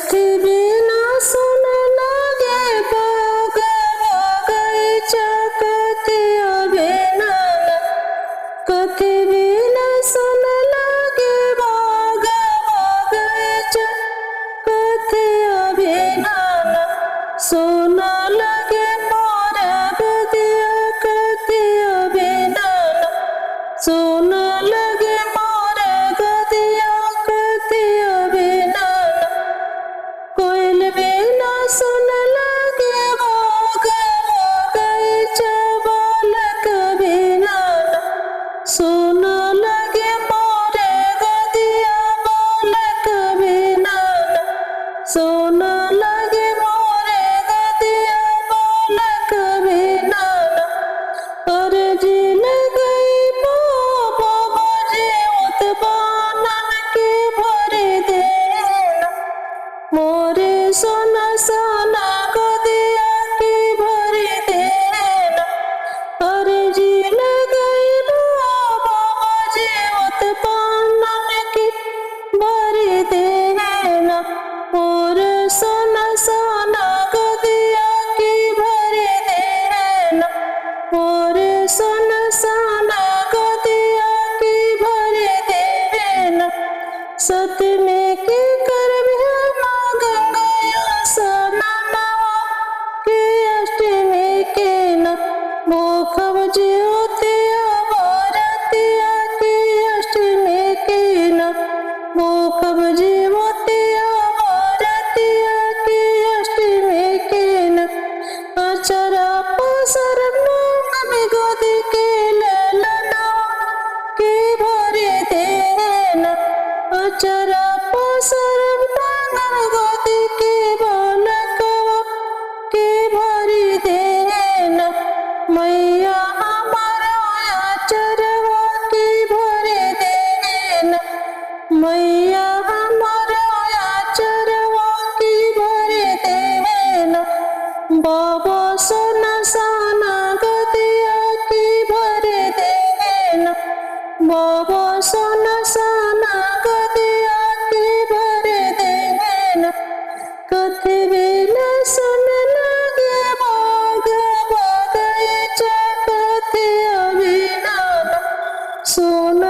बिना सुन लागे बाग बगीचा कथिया बिना कथी बिना सुन लागे बाग बगीचा कथिया बिना सुन लागे मोरा गदिया कथिया बिना सुन लगे मोरा गदिया कथिया बिना कोयल बिना सुन लगे बाग बगीचा बालक बिना सुन लगे मोरे गदिया बालक बिना सुन लगे मोरे गदिया बालक बिना अर्जी लगई बाबा बजे उत्पानन के भरे देना मोरे सोना सोना गदिया की भरी देना अर्जी लगई बाबा बजे उत्पानन की भरी देना मोरे सोना सोना गदिया की भरी देना मोरे सोना सोना गदिया की भरी देना सत में के कर गंगाया सोना के अष्टमी के न मोखब ज्योतिया भारतिया की अष्टमी के न मोखब ज्योतिया भारतिया की अष्टमी के न अचरा पसर मूंग गोदी के ललना के भरे देना अचरा पसर गोदी के बालकवा के भरी देना मैया हमारा आचरवा के भरे देना मैया हमारा आचरवा के भरे देना बाबा सोना सोना गदिया की भरे देना बाबा सोना सोना गदिया की भरे देना कथी बिना सुन लगे बाग बगीचा कथिया बिना सुन